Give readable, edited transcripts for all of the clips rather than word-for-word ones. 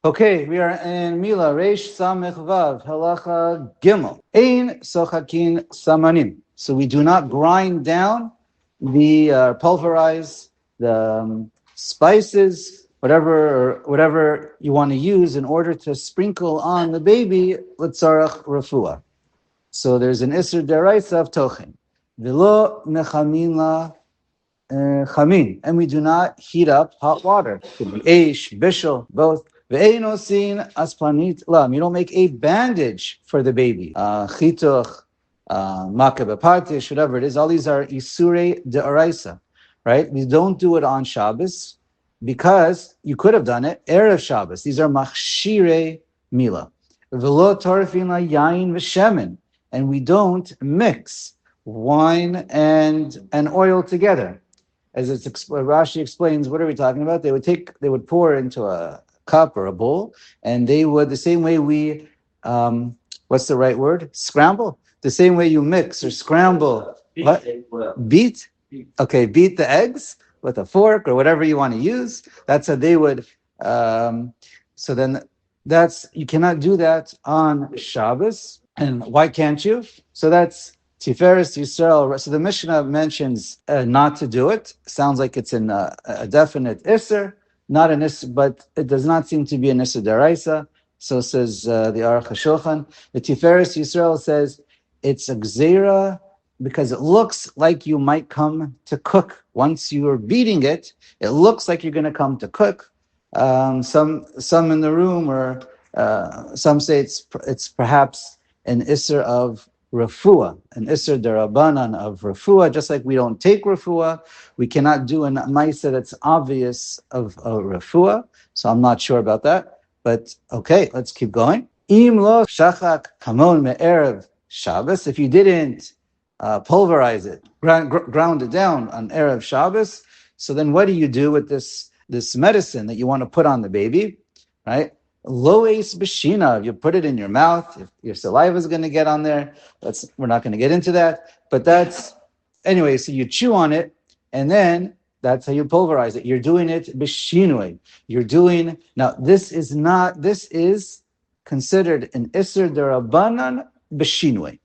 Okay, we are in Milah, Reish Samech Vav, Halacha Gimel. Ein sochakin samanim. So we do not grind down pulverize the spices, whatever you want to use in order to sprinkle on the baby l'tzarach refuah. So there's an Isser Deraisa of Tochen. V'lo mechamin la chamin. And we do not heat up hot water. It could be eish, bishul, both. Ve'ein osin asplanit lam. You don't make a bandage for the baby. Chituch, makeh b'partish, whatever it is. All these are Isurei De'araisa, right? We don't do it on Shabbos because you could have done it Erev Shabbos. These are machshirei Milah. V'lo torfin la yain v'shemen. And we don't mix wine and oil together. As Rashi explains, what are we talking about? They would pour into a cup or a bowl, and they would, the same way we, what's the right word? Scramble? The same way you mix or scramble. What? Beat? Okay, beat the eggs with a fork or whatever you want to use. That's how they would, so then you cannot do that on Shabbos. And why can't you? So that's Tiferes Yisrael. So the Mishnah mentions not to do it. Sounds like it's in a definite Isser, not an Isser, but it does not seem to be an Isser Daraisa. So says the Aruch Shulchan. The Tiferes Yisrael says it's a Gzeira because it looks like you might come to cook. Once you are beating it, it looks like you're going to come to cook. Some in the room, or some say it's perhaps an Isser of Refuah, an Isser Derabanan of Refuah, just like we don't take Refuah, we cannot do a Maisa that's obvious of a Refuah, so I'm not sure about that, but okay, let's keep going. Im lo shachak kamon me'erev Shabbos, if you didn't pulverize it, ground it down on Erev Shabbos, so then what do you do with this medicine that you want to put on the baby, right? Loes b'shina, you put it in your mouth, if your saliva is going to get on there, we're not going to get into that, but anyway, so you chew on it, and then that's how you pulverize it. You're doing it b'shinui. This is considered an Isser Derabanan b'shinui,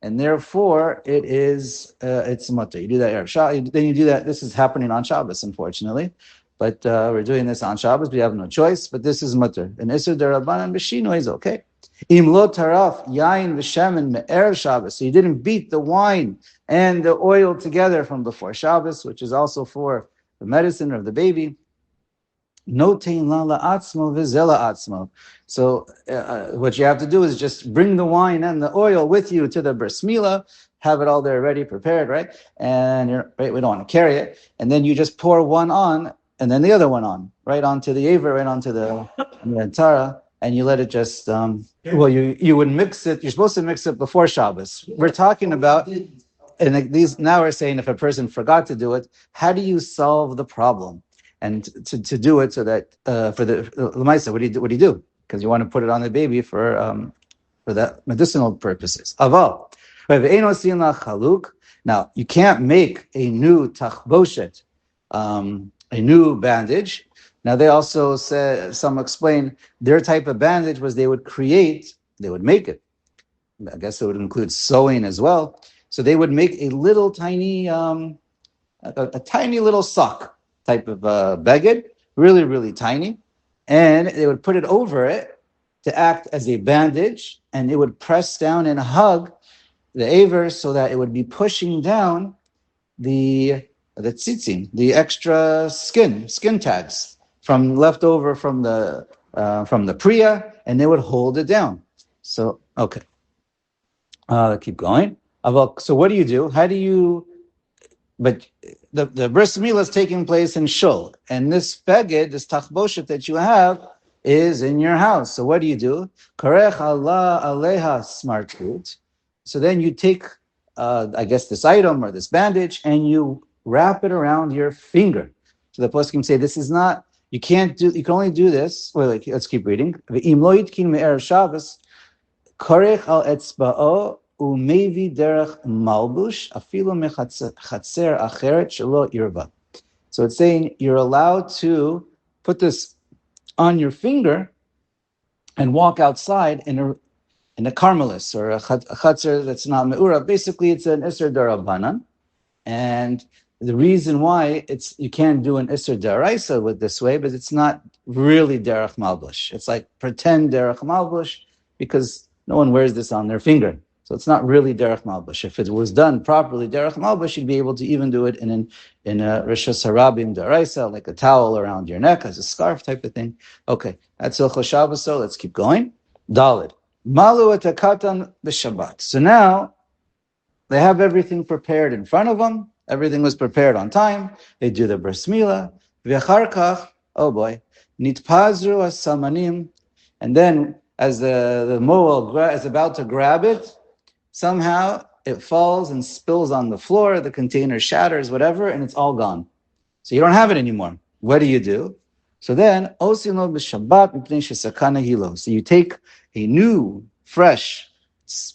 and therefore it's mutter. You do that Erev Shabbos, then you do that, this is happening on Shabbos, unfortunately. But we're doing this on Shabbos. We have no choice. But this is mutter. And Isser Derabanan b'shino is okay. Im lo taraf yain v'shemen me'erev Shabbos. So you didn't beat the wine and the oil together from before Shabbos, which is also for the medicine of the baby. No tein la la'atzmo v'zela atzmo. So what you have to do is just bring the wine and the oil with you to the bris milah. Have it all there ready, prepared, right? And we don't want to carry it. And then you just pour one on, and then the other one on, right onto the aver, right onto the tara, and you let it just, you would mix it, you're supposed to mix it before Shabbos. We're talking about, and now we're saying if a person forgot to do it, how do you solve the problem? And to do it so that, for the Lamaisa, what do you do? Because you want to put it on the baby for that medicinal purposes. Aval. Now, you can't make a new tachboshet, a new bandage. Now they also said, some explain their type of bandage was they would make it. I guess it would include sewing as well. So they would make a little tiny, a tiny little sock type of beged, really, really tiny. And they would put it over it to act as a bandage, and it would press down and hug the aver so that it would be pushing down the tzitzim, the extra skin tags left over from the priya, and they would hold it down. So okay, keep going. So what do you do? But the bris milah is taking place in shul, and this beged, this tachboshet that you have, is in your house. So what do you do? Karech Allah aleha smartut. So then you take, I guess, this item or this bandage, and you wrap it around your finger. So the poskim say this is not, you can only do this. Well, let's keep reading. V'im lo yitkin me'erev Shabbos, korech al etzba'o umevi derech malbush afilu mechatzer acheret shelo irva. So it's saying you're allowed to put this on your finger, and walk outside in a Carmelis or a Chatzar that's not Me'ura. Basically, it's an Isser Darabanan. And the reason why you can't do an Isser Daraisa with this way, but it's not really Derech Malbush. It's like pretend Derech Malbush because no one wears this on their finger. So it's not really Derech Malbush. If it was done properly, Derech Malbush, you'd be able to even do it in a Rishas Harabim Daraisa, like a towel around your neck as a scarf type of thing. Okay, that's Hilchos Shabbos, so let's keep going. Dalid. Malu et hakatan b'Shabbat. So now they have everything prepared in front of them. Everything was prepared on time. They do the bris milah. V'achar kach, oh boy, nitpazru as-samanim. And then as the moel is about to grab it, somehow it falls and spills on the floor, the container shatters, whatever, and it's all gone. So you don't have it anymore. What do? So then, osino b'Shabbat mipnei shesakana hilo. So you take a new, fresh,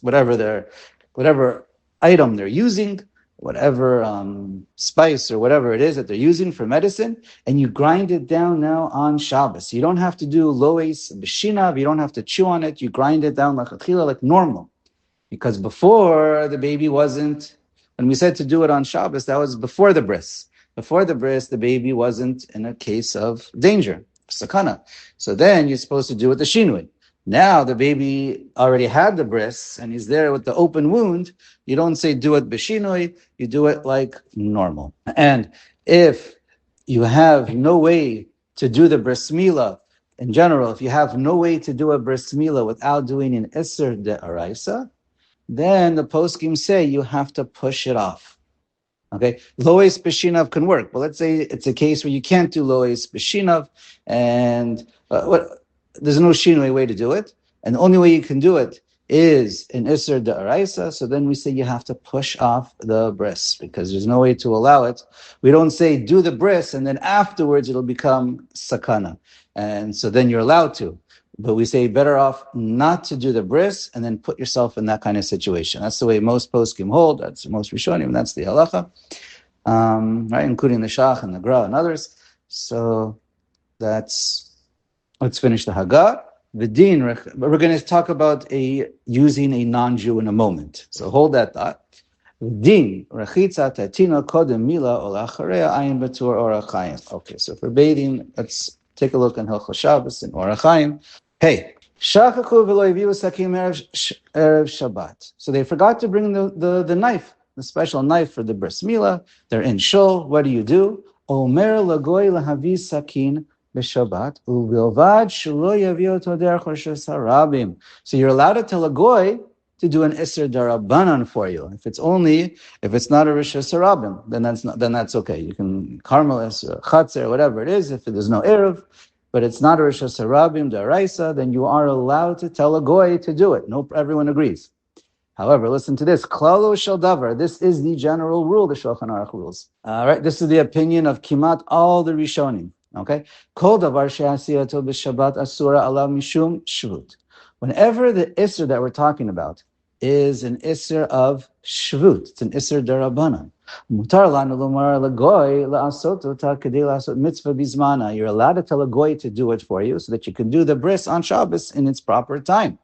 whatever item they're using, whatever spice or whatever it is that they're using for medicine, and you grind it down now on Shabbos. You don't have to do lois b'shinav, you don't have to chew on it, you grind it down like normal. Because before, the baby wasn't, when we said to do it on Shabbos, that was before the bris. Before the bris, the baby wasn't in a case of danger, sakana. So then you're supposed to do it the shinui. Now the baby already had the bris and he's there with the open wound. You don't say do it b'shinui, you do it like normal. And if you have no way to do the bris milah, in general, if you have no way to do a bris milah without doing an isser de'araisa, then the poskim say you have to push it off. Okay, lois b'shinav can work, but let's say it's a case where you can't do lois b'shinav, and there's no shinui way to do it, and the only way you can do it is in Isser Da'araisa, so then we say you have to push off the bris, because there's no way to allow it. We don't say do the bris, and then afterwards it'll become sakana, and so then you're allowed to. But we say better off not to do the bris and then put yourself in that kind of situation. That's the way most poskim hold. That's most Rishonim. That's the halacha, right? Including the Shach and the Gra and others. So let's finish the Haggah. V'din. We're going to talk about using a non-Jew in a moment. So hold that thought. V'din rechitza tatina kodem milah ol acharei ayin betur orach chaim. Okay, so for bathing, let's take a look in Hilchos Shabbos and Orach Chaim. Hey, shachachu v'lo yaviu sakim erev Shabbat. So they forgot to bring the knife, the special knife for the bris milah. They're in shul. What do? Omer lagoy lahavi sakin b'Shabbat uvilvad shelo yaviu oto derech rishos harabim. So you're allowed to tell a goy to do an Isser Darabanan for you. If it's not a Rishos Harabim, then that's okay. You can Carmelis or Chatzar or whatever it is, if there's no Erev, but it's not a Rishos Harabim Daraisa, then you are allowed to tell a Goy to do it. No, everyone agrees. However, listen to this. Klalo shel davar. This is the general rule, the Shulchan Aruch rules. All right, this is the opinion of Kimat all the Rishonim. Okay? Kol davar she'asiyato b'Shabbat asura alav mishum shvut. Whenever the Isser that we're talking about is an Isser of Shvut, it's an Isser Darabanan. Mutar lanu lomar lagoy la'asoto ta kedei la'asot mitzvah bizmana. You're allowed to tell a goy to do it for you so that you can do the bris on Shabbos in its proper time.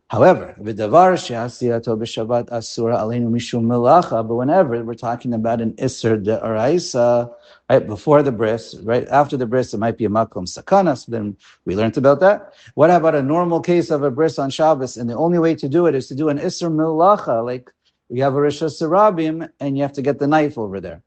However, v'davar she'asiyato b'Shabbat asura aleinu mishum melacha. But whenever we're talking about an Isser de'araisa, right before the bris, right after the bris, it might be a makom sakana. So then we learned about that. What about a normal case of a bris on Shabbos? And the only way to do it is to do an Isser melacha, like we have a Rishos Harabim, and you have to get the knife over there.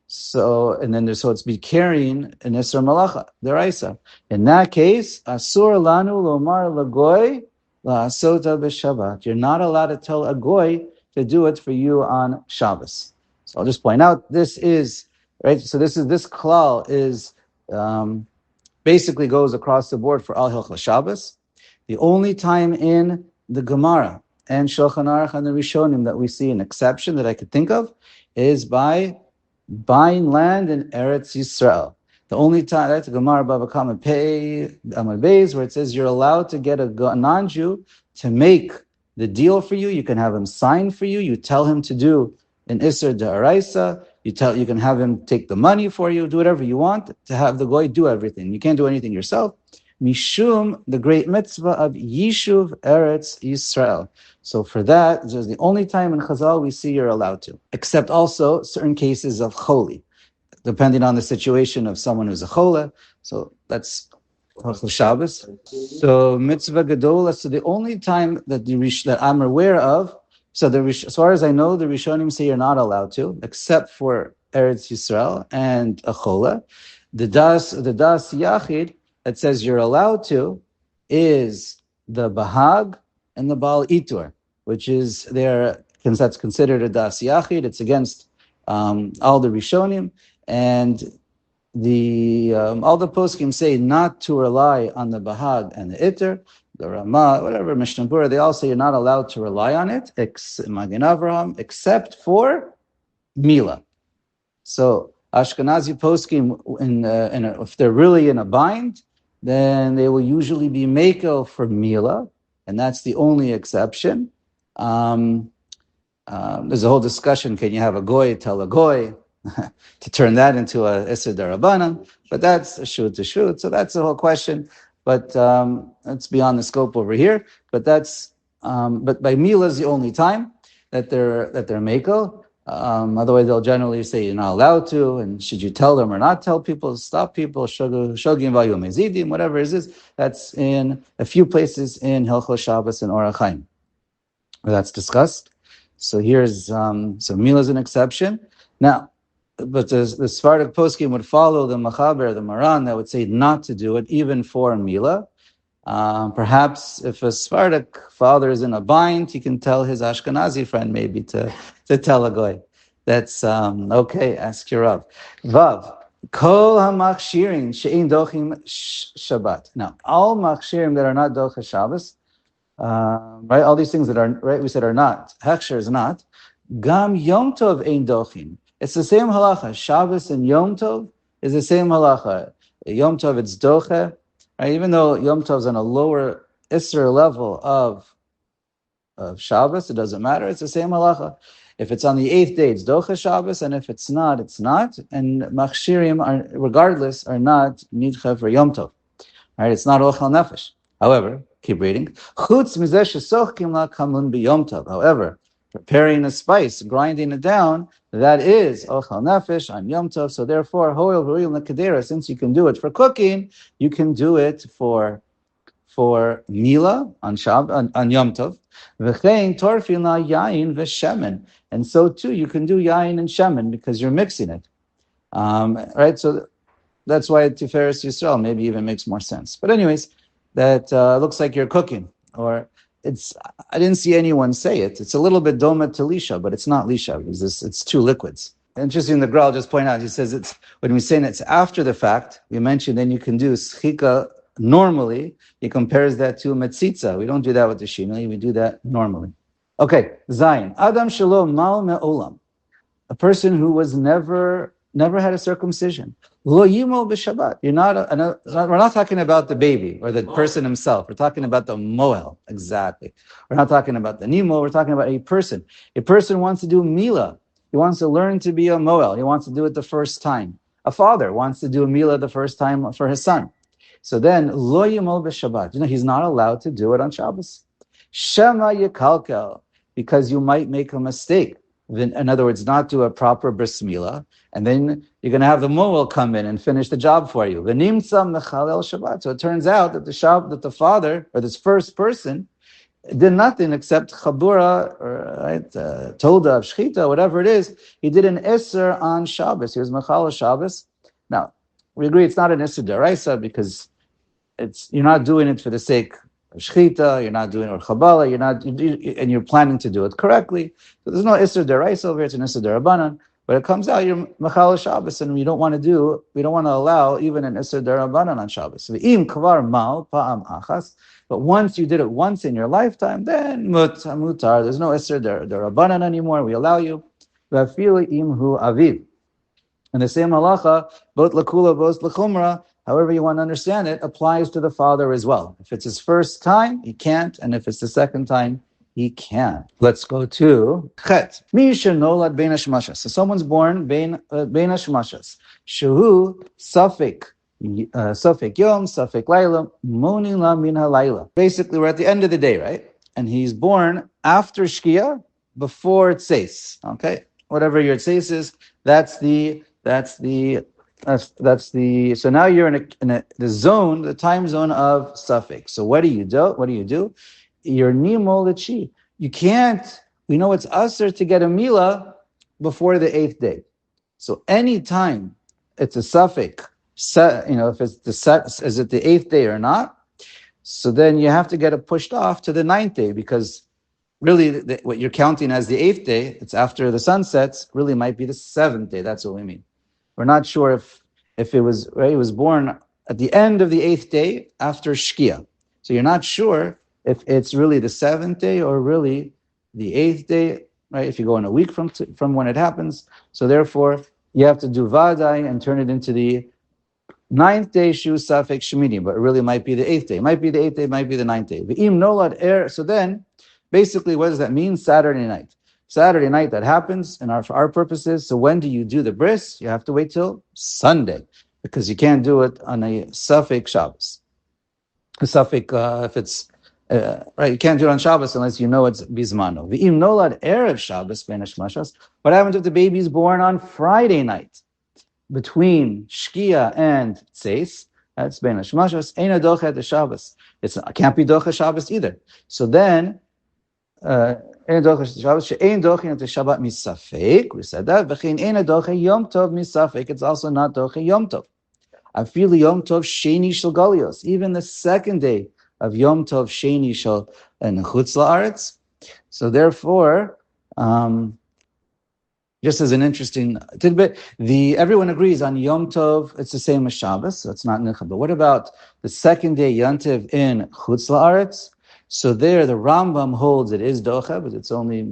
So it's be carrying an Isser melacha de'araisa. In that case, asur lanu lomar lagoy. You're not allowed to tell a goy to do it for you on Shabbos. So I'll just point out this is right. So this klal is basically goes across the board for all Hilchos Shabbos. The only time in the Gemara and Shulchan Aruch and the Rishonim that we see an exception that I could think of is by buying land in Eretz Yisrael. The only time, that's Gemara Bava Kama Pei Amud Beis, where it says you're allowed to get a non-Jew to make the deal for you. You can have him sign for you. You tell him to do an Isser Da'araisa. You can have him take the money for you. Do whatever you want to have the goy do everything. You can't do anything yourself. Mishum, the great mitzvah of Yishuv Eretz Yisrael. So for that, this is the only time in Chazal we see you're allowed to, except also certain cases of choli, depending on the situation of someone who's a chola. So that's Shabbos. So mitzvah gedola. So the only time that that I'm aware of, so as far as I know, the Rishonim say you're not allowed to, except for Eretz Yisrael and a chola. The das yachid that says you're allowed to is the bahag and the bal itur, which is there, since that's considered a das yachid. It's against all the Rishonim, and all the poskim say not to rely on the bahag and the itur. The Ramah, whatever, Mishnah Berurah, they all say you're not allowed to rely on it, Magen Avraham, except for Milah. So Ashkenazi poskim, if they're really in a bind, then they will usually be mekel for Milah, and that's the only exception. There's a whole discussion: can you have a goy tell a goy to turn that into a Isser Darabanan? But that's a shoot to shoot. So that's the whole question. But that's beyond the scope over here. But that's but by Milah is the only time that they're mekel. Otherwise, they'll generally say you're not allowed to, and should you tell them or not tell people, stop people, shogim vayu mezidim, whatever it is. That's in a few places in Hilchos Shabbos and Orach Chaim, where that's discussed. So here's so Milah is an exception. Now, but the Sephardic poskim would follow the Machaber, the Maran, that would say not to do it, even for Milah. Perhaps if a Sephardic father is in a bind, he can tell his Ashkenazi friend maybe to tell a goy. That's okay. Ask your Rav. Vav. Kol hamachshirim she'in dochim Shabbat. Now, all machshirim that are not docha Shabbos, right? All these things that are right, we said are not. Hechsher is not. Gam Yom Tov ein dochim. It's the same halacha. Shabbos and Yom Tov is the same halacha. Yom Tov it's docha. Right? Even though Yom Tov is on a lower Isser level of Shabbos, it doesn't matter. It's the same halacha. If it's on the 8th day, it's Docha Shabbos, and if it's not, it's not. And Machshirim, regardless, are not Nidcha for Yom Tov. Right? It's not Ochel Nefesh. However, keep reading. Chutz mizeh shesochkim la kamun b'Yom Tov. However, preparing a spice, grinding it down, that is Ochel Nefesh on Yom Tov. So therefore, Hoil V'Ruyim L'Kedera, since you can do it for cooking, you can do it for Milah on Yom Tov. V'chein torfin la yain v'shemen. And so too, you can do yain and shemen because you're mixing it. Right? So that's why Tiferes Yisrael maybe even makes more sense. But anyways, that looks like you're cooking. Or I didn't see anyone say it. It's a little bit doma to lisha, but it's not lisha because it's two liquids. Interesting, the Graal just point out, he says it's when we say it's after the fact, we mentioned then you can do schika normally. He compares that to metzitza. We don't do that with the shimei, we do that normally. Okay, Zayin. Adam shalom mal me'olam. A person who was never had a circumcision. Lo yimol b'Shabbat. We're not talking about the baby or the person himself. We're talking about the moel. Exactly. We're not talking about the nimo. We're talking about a person. A person wants to do milah. He wants to learn to be a moel. He wants to do it the first time. A father wants to do a milah the first time for his son. So then, lo yimol b'Shabbat. He's not allowed to do it on Shabbos. Shema yikalkel, because you might make a mistake. In other words, not do a proper bris milah, and then you're going to have the moel come in and finish the job for you. V'nimtza mechalel Shabbat. So it turns out that the father, or this first person, did nothing except chabura, or toda of shchita, whatever it is. He did an isser on Shabbos. He was mechalel Shabbos. Now, we agree it's not an isser deraisa because you're not doing it for the sake of shchita, you're not doing it or chabala, and you're planning to do it correctly. So there's no isser deraisa over here, it's an isser derabanan. But it comes out you're machal Shabbos, and we don't want to allow even an isser derabanan on Shabbos. V'im kvar mal pa'am achas. But once you did it once in your lifetime, then mutar. There's no isser derabanan anymore. We allow you. V'afilu imhu aviv. And the same halacha, both lakula, both lachumra, however you want to understand it, applies to the father as well. If it's his first time, he can't, and if it's the second time, he can. Let's go to Chet. Misha nolad bein hashmashas. So someone's born bein hashmashas. Shehu safek Safek Yom, Safek Laila, Moni La Min HaLaila. Basically, we're at the end of the day, right? And he's born after Shkia, before Tseis. Okay, whatever your Tseis is, that's the. So now you're in the zone, the time zone of Safek. So what do you do? What do you do? You're Nimol Chi. You can't. We know it's usher to get a Milah before the 8th day. So anytime it's a suffix, if it's is it the 8th day or not? So then you have to get it pushed off to the 9th day, because really what you're counting as the 8th day, it's after the sun sets, really might be the 7th day. That's what we mean. We're not sure if it was right. It was born at the end of the 8th day after Shkia. So you're not sure if it's really the 7th day or really the 8th day, right? If you go in a week from when it happens. So therefore, you have to do Vadai and turn it into the 9th day Shu Safek Shemini, but it really might be the 8th day. It might be the 8th day, it might be the 9th day. V'im nolad er. So then, basically, what does that mean? Saturday night. Saturday night, that happens, and for our purposes. So when do you do the bris? You have to wait till Sunday, because you can't do it on a Safek Shabbos. A Safek, if it's right, you can't do it on Shabbos unless you know it's Bizmano. V'im nolad erev Shabbos ben hashmashas. What happens if the baby's born on Friday night between Shkia and Tzeis? That's ben hashmashas. Eina docha the Shabbos. It can't be docha Shabbos either. So then. Ein docha Shabbos she'ein dochin at the Shabbat misafek. We said that. V'chein ein docha Yom Tov misafek. It's also not docha Yom Tov. Afilu Yom Tov sheni shel galios. Even the 2nd day of Yom Tov sheni shel and chutz la'aretz. So therefore, just as an interesting tidbit, everyone agrees on Yom Tov. It's the same as Shabbos, so it's not nichad. But what about the 2nd day Yantiv in chutz la'aretz? So there, the Rambam holds it is docha, but it's only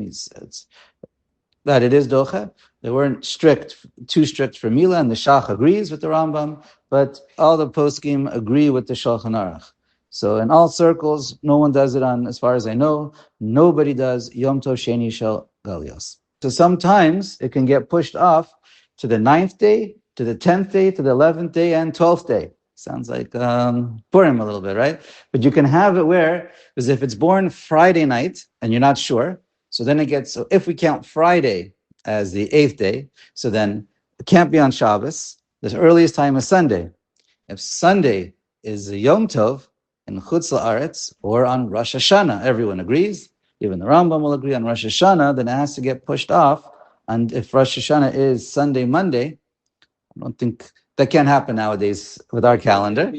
that it is docha. They weren't too strict for Milah, and the Shach agrees with the Rambam, but all the poskim agree with the Shulchan Aruch. So in all circles, no one does it on, as far as I know, nobody does Yom Tov Sheni Shel Galios. So sometimes it can get pushed off to the 9th day, to the 10th day, to the 11th day, and 12th day. Sounds like Purim a little bit, right? But you can have it where, because if it's born Friday night and you're not sure, so then it gets, so if we count Friday as the 8th day, so then it can't be on Shabbos. The earliest time is Sunday. If Sunday is a Yom Tov in Chutz La'aretz or on Rosh Hashanah, everyone agrees, even the Rambam will agree on Rosh Hashanah, then it has to get pushed off. And if Rosh Hashanah is Sunday, Monday, I don't think that can't happen nowadays with our calendar.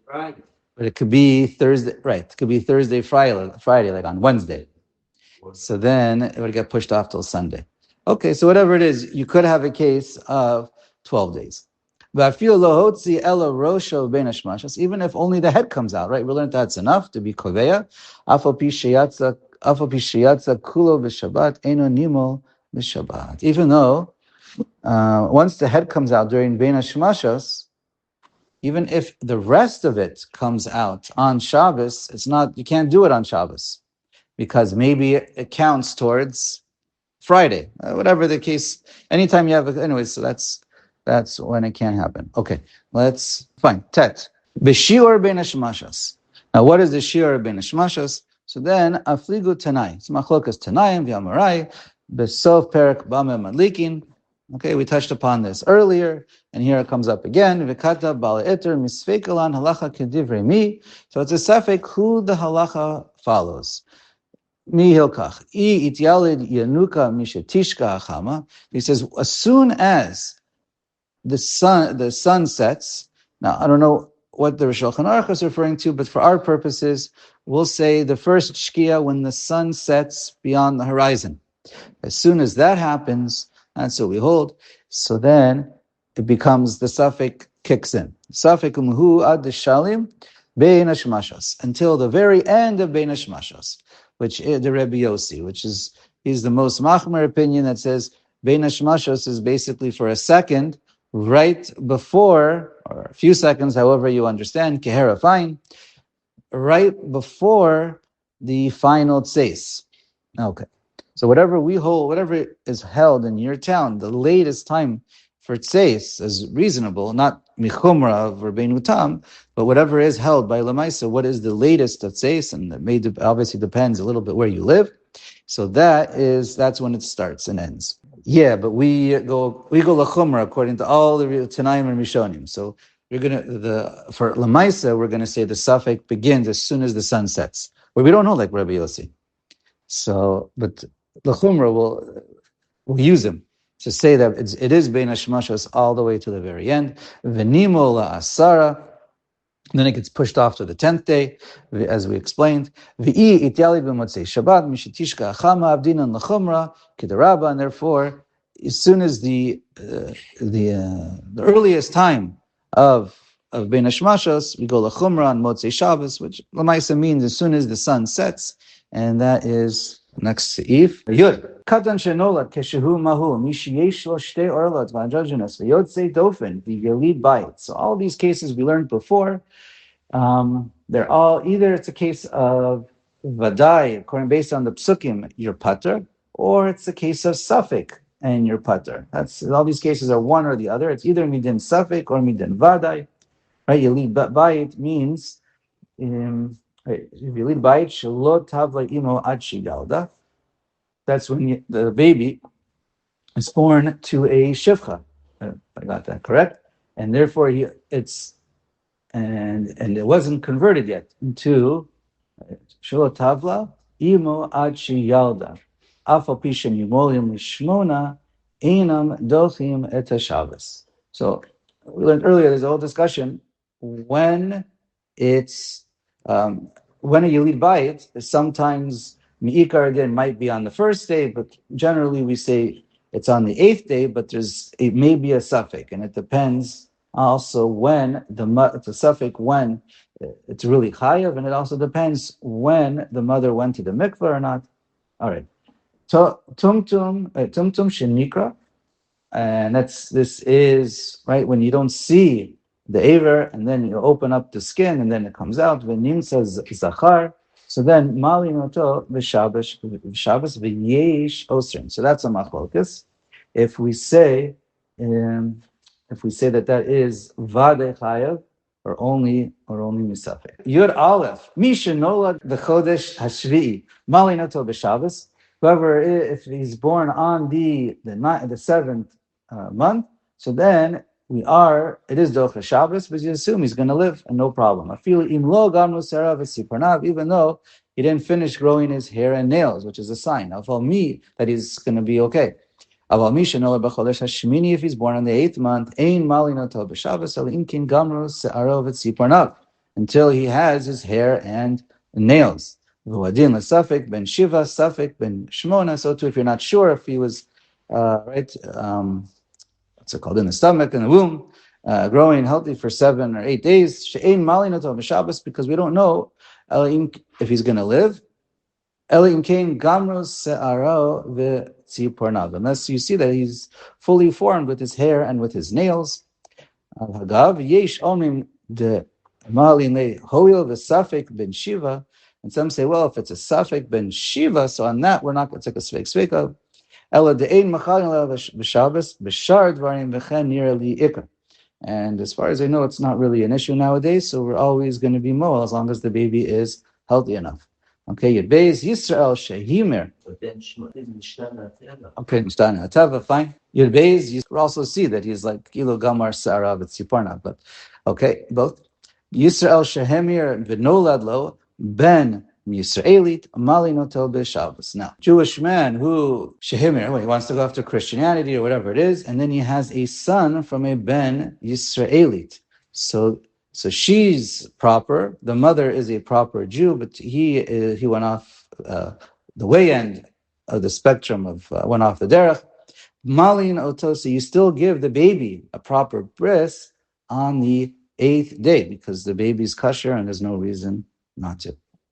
Friday. But it could be Thursday, right? It could be Thursday, Friday, like on Wednesday. So then it would get pushed off till Sunday. Okay, so whatever it is, you could have a case of 12 days. But even if only the head comes out, right? We learned that's enough to be koveya. Even though once the head comes out during Bein Hashmashos, even if the rest of it comes out on Shabbos, it's not, you can't do it on Shabbos, because maybe it counts towards Friday, whatever the case. Anytime you have, anyway, so that's when it can happen. Okay, fine. Tet. B'shiur Bein Hashmashos. Now, what is the shiur Bein Hashmashos? So then, afligu tanai. It's machlokas tanayim v'amarai. Besof perak b'ameh madlikin. Okay, we touched upon this earlier, and here it comes up again. V'kata bal eter misfekalan halacha kedivrei mi. So it's a safek who the halacha follows. Mi hilkach I ityalid yanuka mishetishka achama. He says as soon as the sun sets. Now I don't know what the Shulchan Aruch is referring to, but for our purposes, we'll say the first shkia when the sun sets beyond the horizon. As soon as that happens, that's what we hold. So then it becomes the suffix kicks in. Suffix umhu ad shalim bein hashmashos, until the very end of bein hashmashos, which is the Rebbe Yossi, he's the most machmer opinion that says bein hashmashos is basically for a second right before, or a few seconds, however you understand, kehera fine, right before the final tseis. Okay. So whatever we hold, whatever is held in your town, the latest time for tzeis as reasonable, not michumra of Rabbeinu Tam, but whatever is held by Lamaisa, what is the latest of tzeis, and it obviously depends a little bit where you live. So that's when it starts and ends. Yeah, but we go lachumra according to all the Tanaim and Rishonim. So for Lamaisa, we're gonna say the suffix begins as soon as the sun sets. But we don't know like Rabbi Yossi. So, but lachumra will use him to say that it is bein hashmashos all the way to the very end. V'nimo la'asara. Then it gets pushed off to the 10th day, as we explained. V'i ityali b'motzei Shabbat mishetishka achama abdinan lachumra kidaraba, and therefore, as soon as the earliest time of bein hashmashos, we go lachumra on motzei Shabbos, which lamaisa means as soon as the sun sets, and that is next seif. Yud katan shenolat keshehu mahu mishiyesh lo shtei orlot v'andragenos v'yotzei dofen v'yelid bayit. So all these cases we learned before. They're all either it's a case of vadai, according based on the psukim, your pater, or it's a case of suffix and your pater. That's all these cases are one or the other. It's either midin suffix or midin vadai. Right? Yelid bayit means if you lead bayit shelo tavla imo ad shigalda. That's when the baby is born to a shivcha. I got that correct, and therefore and it wasn't converted yet into shelo tavla imo ad shiyalda. Afal pishem yimolim lishmona einam dochim et Shabbos. So we learned earlier. There's a whole discussion when it's when a yelid bayit. Sometimes mi'ikar again might be on the first day, but generally we say it's on the 8th day. But it may be a suffix, and it depends. Also, when it's a suffix when it's really chayav, and it also depends when the mother went to the mikveh or not. All right, tumtum shenikra, and this is right when you don't see the aver, and then you open up the skin, and then it comes out. V'nim says zachar. So then malinoto v'shabbos v'yesh osrin. So that's a machlokas. If we say that is vade chayav or only misafek. Yud Aleph misha nolad b'chodesh hashvi'i malinato b'Shabbos. Whoever if he's born on the 7th month, so then it is docha Shabbos, but you assume he's going to live and no problem. Afilu im lo gamnu sarav v'siparnav, even though he didn't finish growing his hair and nails, which is a sign of me that he's going to be okay. If he's born on the 8th month, until he has his hair and nails. So too, if you're not sure if he was what's it called, in the stomach, in the womb, growing healthy for 7 or 8 days, because we don't know if he's going to live. Unless you see that he's fully formed with his hair and with his nails. And some say, well, if it's a suffix ben shiva, so on that we're not going to take a sveika. And as far as I know, it's not really an issue nowadays, so we're always going to be mo as long as the baby is healthy enough. Okay, Yud Beis Yisrael Shehimer. Okay, Mishtana Atava, fine. Yud Beis, you also see that he's like Kilo Gamar Sa'arav Tziparna, but okay, both. Yisrael Shehemir V'nolad Lo Ben Yisraelit Amali Notel B'Shabbos. Now, Jewish man who Shehemir, he wants to go after Christianity or whatever it is, and then he has a son from a Ben Yisraelit. So she's proper. The mother is a proper Jew, but he went off the way end of the spectrum went off the derech. Malin otosi, you still give the baby a proper bris on the 8th day because the baby's kosher and there's no reason not to.